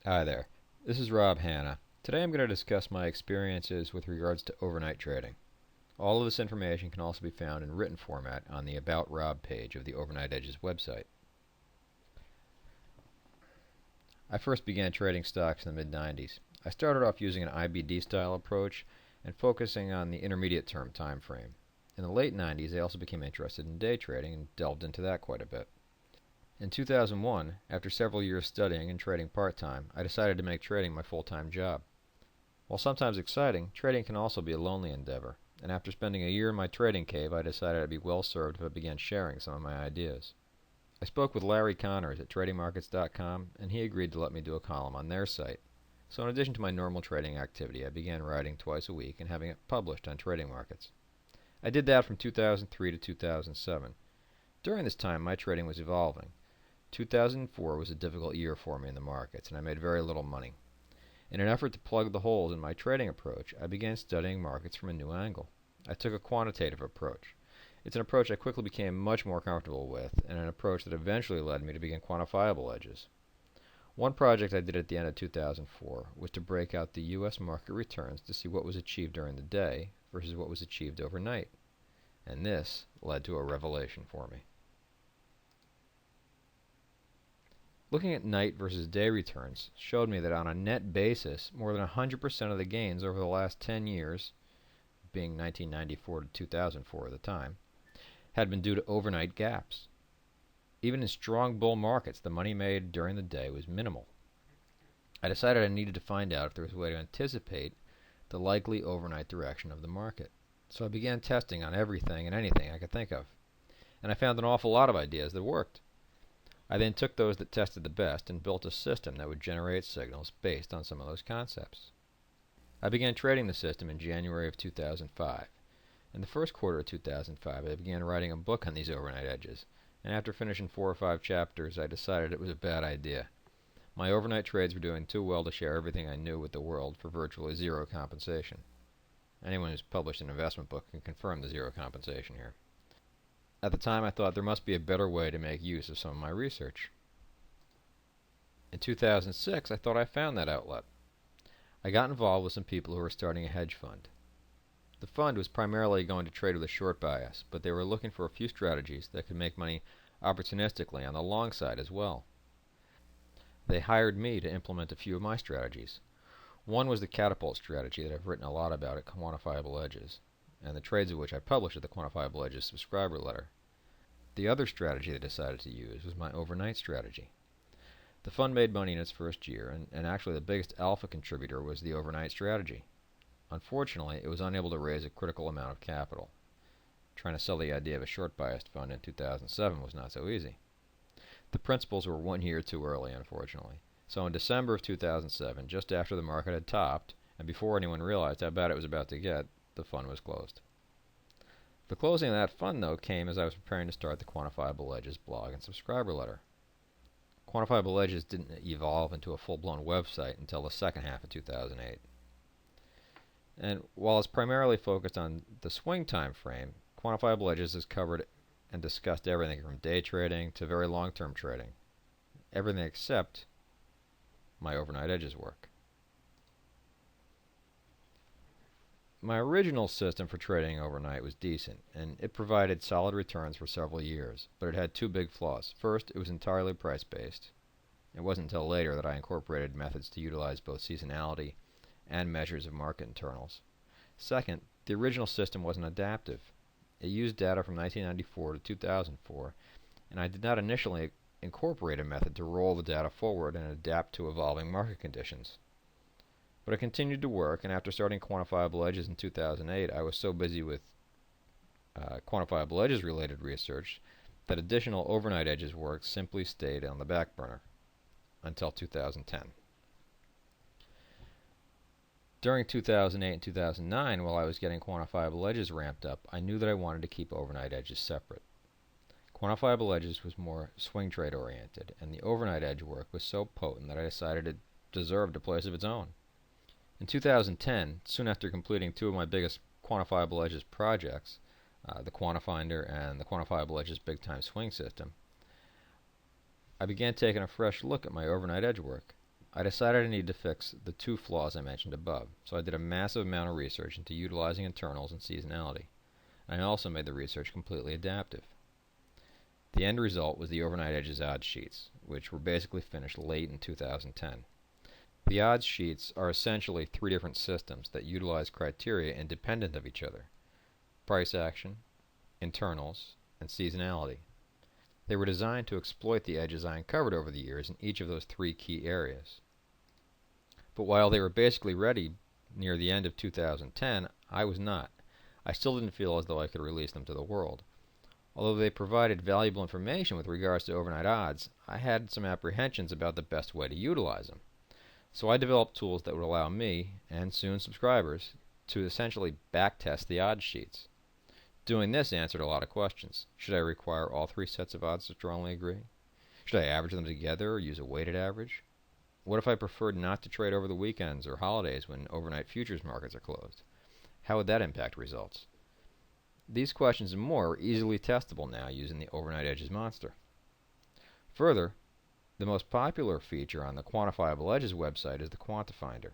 Hi there, this is Hanna. Today I'm going to discuss my experiences with regards to overnight trading. All of this information can also be found in written format on the About Rob page of the Overnight Edges website. I first began trading stocks in the mid-90s. I started off using an IBD style approach and focusing on the intermediate term time frame. In the late 90s I also became interested in day trading and delved into that quite a bit. In 2001, after several years studying and trading part-time, I decided to make trading my full-time job. While sometimes exciting, trading can also be a lonely endeavor, and after spending a year in my trading cave, I decided I'd be well served if I began sharing some of my ideas. I spoke with Larry Connors at TradingMarkets.com, and he agreed to let me do a column on their site. So in addition to my normal trading activity, I began writing twice a week and having it published on Trading Markets. I did that from 2003 to 2007. During this time, my trading was evolving. 2004 was a difficult year for me in the markets, and I made very little money. In an effort to plug the holes in my trading approach, I began studying markets from a new angle. I took a quantitative approach. It's an approach I quickly became much more comfortable with, and an approach that eventually led me to begin quantifiable edges. One project I did at the end of 2004 was to break out the U.S. market returns to see what was achieved during the day versus what was achieved overnight. And this led to a revelation for me. Looking at night versus day returns showed me that on a net basis, more than 100% of the gains over the last 10 years, being 1994 to 2004 at the time, had been due to overnight gaps. Even in strong bull markets, the money made during the day was minimal. I decided I needed to find out if there was a way to anticipate the likely overnight direction of the market. So I began testing on everything and anything I could think of. And I found an awful lot of ideas that worked. I then took those that tested the best and built a system that would generate signals based on some of those concepts. I began trading the system in January of 2005. In the first quarter of 2005, I began writing a book on these overnight edges, and after finishing 4 or 5 chapters, I decided it was a bad idea. My overnight trades were doing too well to share everything I knew with the world for virtually zero compensation. Anyone who's published an investment book can confirm the zero compensation here. At the time, I thought there must be a better way to make use of some of my research. In 2006, I thought I found that outlet. I got involved with some people who were starting a hedge fund. The fund was primarily going to trade with a short bias, but they were looking for a few strategies that could make money opportunistically on the long side as well. They hired me to implement a few of my strategies. One was the catapult strategy that I've written a lot about at Quantifiable Edges, and the trades of which I published at the Quantifiable Edges subscriber letter. The other strategy they decided to use was my overnight strategy. The fund made money in its first year, and actually the biggest alpha contributor was the overnight strategy. Unfortunately, it was unable to raise a critical amount of capital. Trying to sell the idea of a short-biased fund in 2007 was not so easy. The principals were 1 year too early, unfortunately. So in December of 2007, just after the market had topped, and before anyone realized how bad it was about to get, the fund was closed. The closing of that fund, though, came as I was preparing to start the Quantifiable Edges blog and subscriber letter. Quantifiable Edges didn't evolve into a full-blown website until the second half of 2008. And while it's primarily focused on the swing time frame, Quantifiable Edges has covered and discussed everything from day trading to very long-term trading. Everything except my overnight edges work. My original system for trading overnight was decent, and it provided solid returns for several years, but it had 2 big flaws. First, it was entirely price-based. It wasn't until later that I incorporated methods to utilize both seasonality and measures of market internals. Second, the original system wasn't adaptive. It used data from 1994 to 2004, and I did not initially incorporate a method to roll the data forward and adapt to evolving market conditions. But it continued to work, and after starting Quantifiable Edges in 2008, I was so busy with Quantifiable Edges related research that additional overnight edges work simply stayed on the back burner until 2010. During 2008 and 2009, while I was getting Quantifiable Edges ramped up, I knew that I wanted to keep overnight edges separate. Quantifiable Edges was more swing trade oriented, and the overnight edge work was so potent that I decided it deserved a place of its own. In 2010, soon after completing 2 of my biggest Quantifiable Edges projects, the Quantifinder and the Quantifiable Edges Big Time Swing System, I began taking a fresh look at my overnight edge work. I decided I needed to fix the two flaws I mentioned above, so I did a massive amount of research into utilizing internals and seasonality. And I also made the research completely adaptive. The end result was the Overnight Edges odds sheets, which were basically finished late in 2010. The odds sheets are essentially three different systems that utilize criteria independent of each other: price action, internals, and seasonality. They were designed to exploit the edges I uncovered over the years in each of those three key areas. But while they were basically ready near the end of 2010, I was not. I still didn't feel as though I could release them to the world. Although they provided valuable information with regards to overnight odds, I had some apprehensions about the best way to utilize them. So I developed tools that would allow me, and soon subscribers, to essentially backtest the odds sheets. Doing this answered a lot of questions. Should I require all three sets of odds to strongly agree? Should I average them together or use a weighted average? What if I preferred not to trade over the weekends or holidays when overnight futures markets are closed? How would that impact results? These questions and more are easily testable now using the Overnight Edges monster. Further, the most popular feature on the Quantifiable Edges website is the Quantifinder.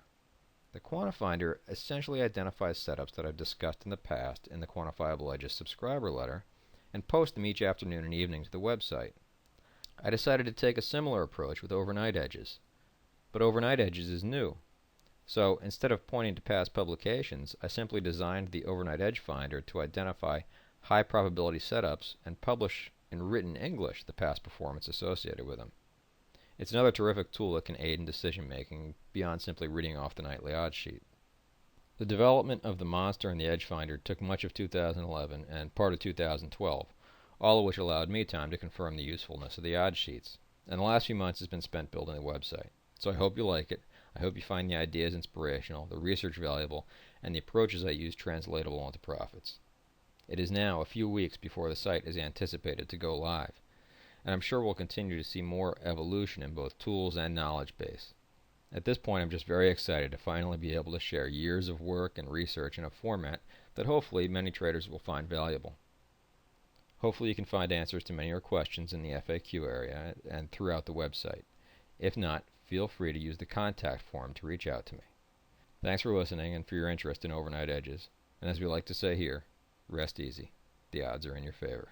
The Quantifinder essentially identifies setups that I've discussed in the past in the Quantifiable Edges subscriber letter and posts them each afternoon and evening to the website. I decided to take a similar approach with Overnight Edges, but Overnight Edges is new. So instead of pointing to past publications, I simply designed the Overnight Edge Finder to identify high probability setups and publish in written English the past performance associated with them. It's another terrific tool that can aid in decision making beyond simply reading off the nightly odds sheet. The development of the Monster and the Edge Finder took much of 2011 and part of 2012, all of which allowed me time to confirm the usefulness of the odds sheets. And the last few months has been spent building the website. So I hope you like it. I hope you find the ideas inspirational, the research valuable, and the approaches I use translatable into profits. It is now a few weeks before the site is anticipated to go live, and I'm sure we'll continue to see more evolution in both tools and knowledge base. At this point, I'm just very excited to finally be able to share years of work and research in a format that hopefully many traders will find valuable. Hopefully you can find answers to many of your questions in the FAQ area and throughout the website. If not, feel free to use the contact form to reach out to me. Thanks for listening and for your interest in Overnight Edges. And as we like to say here, rest easy. The odds are in your favor.